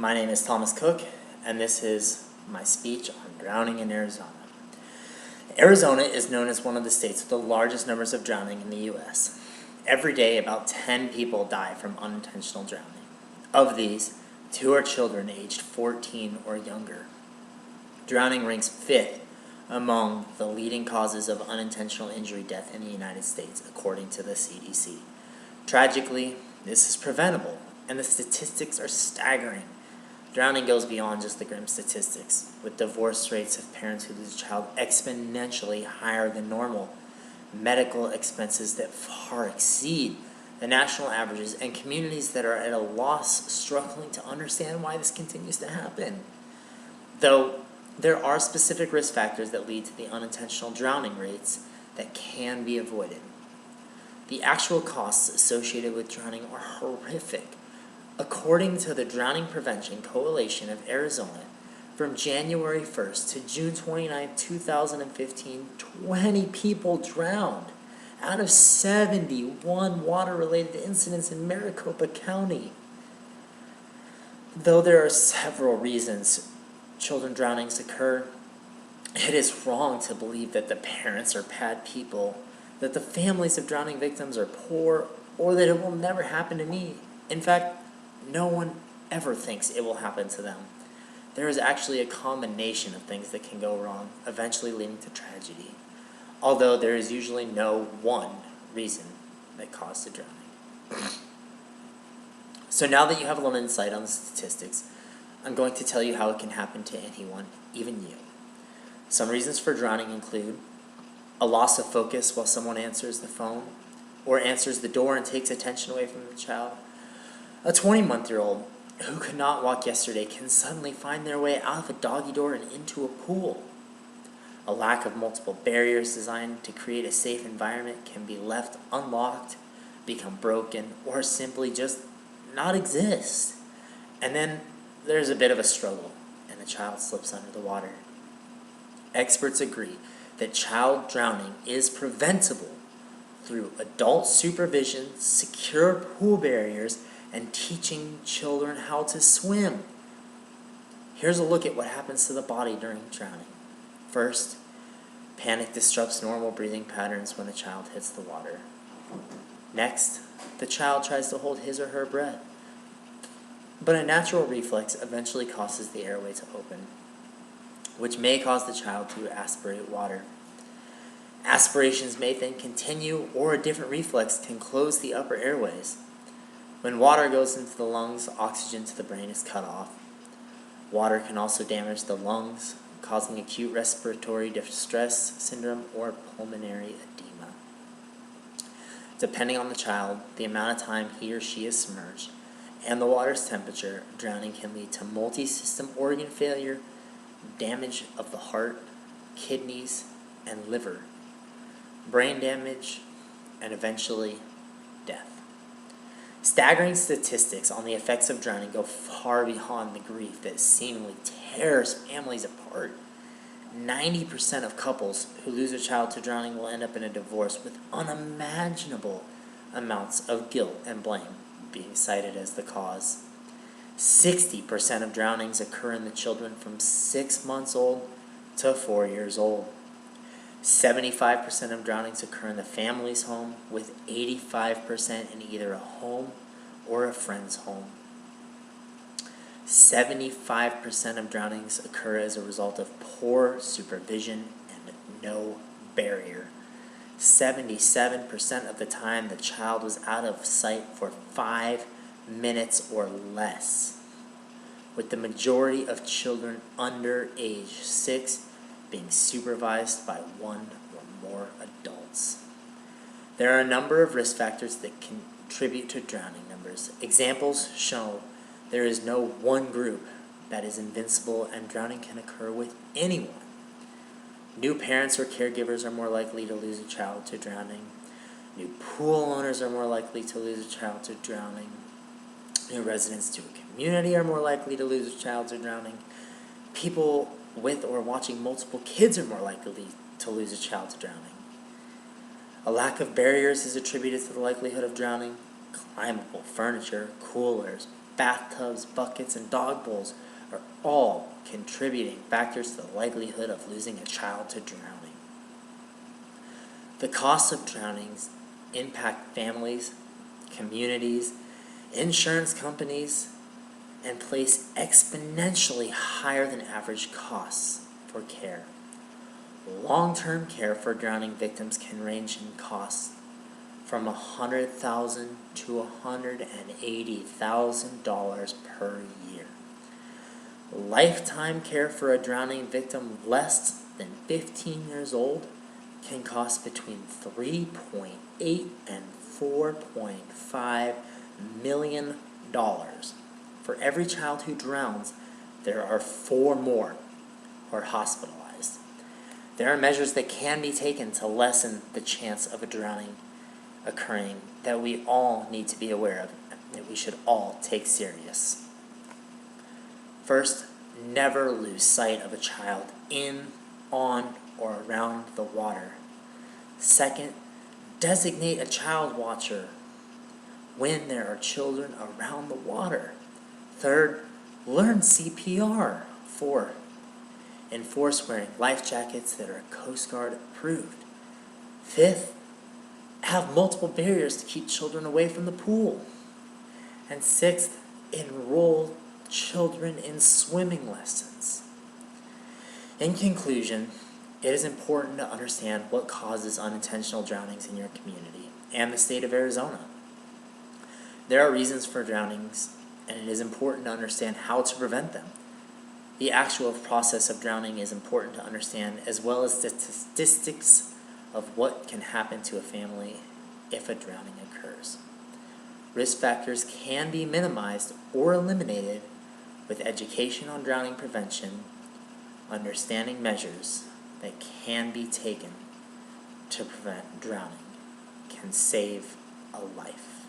My name is Thomas Cook, and this is my speech on drowning in Arizona. Arizona is known as one of the states with the largest numbers of drowning in the U.S. Every day, about 10 people die from unintentional drowning. Of these, 2 are children aged 14 or younger. Drowning ranks 5th among the leading causes of unintentional injury death in the United States, according to the CDC. Tragically, this is preventable, and the statistics are staggering. Drowning goes beyond just the grim statistics, with divorce rates of parents who lose a child exponentially higher than normal, medical expenses that far exceed the national averages, and communities that are at a loss struggling to understand why this continues to happen. Though there are specific risk factors that lead to the unintentional drowning rates that can be avoided. The actual costs associated with drowning are horrific. According to the Drowning Prevention Coalition of Arizona, from January 1st to June 29, 2015, 20 people drowned out of 71 water-related incidents in Maricopa County. Though there are several reasons children drownings occur, it is wrong to believe that the parents are bad people, that the families of drowning victims are poor, or that it will never happen to me. In fact, no one ever thinks it will happen to them. There is actually a combination of things that can go wrong, eventually leading to tragedy, although there is usually no one reason that caused the drowning. So now that you have a little insight on the statistics, I'm going to tell you how it can happen to anyone, even you. Some reasons for drowning include a loss of focus while someone answers the phone, or answers the door and takes attention away from the child. A 20-month-old who could not walk yesterday can suddenly find their way out of a doggy door and into a pool. A lack of multiple barriers designed to create a safe environment can be left unlocked, become broken, or simply just not exist. And then there's a bit of a struggle, and the child slips under the water. Experts agree that child drowning is preventable through adult supervision, secure pool barriers, and teaching children how to swim. Here's a look at what happens to the body during drowning. First, panic disrupts normal breathing patterns when a child hits the water. Next, the child tries to hold his or her breath, but a natural reflex eventually causes the airway to open, which may cause the child to aspirate water. Aspirations may then continue, or a different reflex can close the upper airways. When water goes into the lungs, oxygen to the brain is cut off. Water can also damage the lungs, causing acute respiratory distress syndrome or pulmonary edema. Depending on the child, the amount of time he or she is submerged, and the water's temperature, drowning can lead to multi-system organ failure, damage of the heart, kidneys, and liver, brain damage, and eventually death. Staggering statistics on the effects of drowning go far beyond the grief that seemingly tears families apart. 90% of couples who lose a child to drowning will end up in a divorce, with unimaginable amounts of guilt and blame being cited as the cause. 60% of drownings occur in the children from 6 months old to 4 years old. 75% of drownings occur in the family's home, with 85% in either a home or a friend's home. 75% of drownings occur as a result of poor supervision and no barrier. 77% of the time the child was out of sight for 5 minutes or less, with the majority of children under age 6 being supervised by 1 or more adults. There are a number of risk factors that contribute to drowning numbers. Examples show there is no one group that is invincible, and drowning can occur with anyone. New parents or caregivers are more likely to lose a child to drowning. New pool owners are more likely to lose a child to drowning. New residents to a community are more likely to lose a child to drowning. People with or watching multiple kids are more likely to lose a child to drowning. A lack of barriers is attributed to the likelihood of drowning. Climbable furniture, coolers, bathtubs, buckets, and dog bowls are all contributing factors to the likelihood of losing a child to drowning. The costs of drownings impact families, communities, insurance companies, and place exponentially higher than average costs for care. Long-term care for drowning victims can range in costs from $100,000 to $180,000 per year. Lifetime care for a drowning victim less than 15 years old can cost between $3.8 and $4.5 million. For every child who drowns, there are 4 more who are hospitalized. There are measures that can be taken to lessen the chance of a drowning occurring that we all need to be aware of, that we should all take serious. First, never lose sight of a child in, on, or around the water. Second, designate a child watcher when there are children around the water. Third, learn CPR. 4, enforce wearing life jackets that are Coast Guard approved. 5th, have multiple barriers to keep children away from the pool. And 6th, enroll children in swimming lessons. In conclusion, it is important to understand what causes unintentional drownings in your community and the state of Arizona. There are reasons for drownings, and it is important to understand how to prevent them. The actual process of drowning is important to understand, as well as the statistics of what can happen to a family if a drowning occurs. Risk factors can be minimized or eliminated with education on drowning prevention, understanding measures that can be taken to prevent drowning can save a life.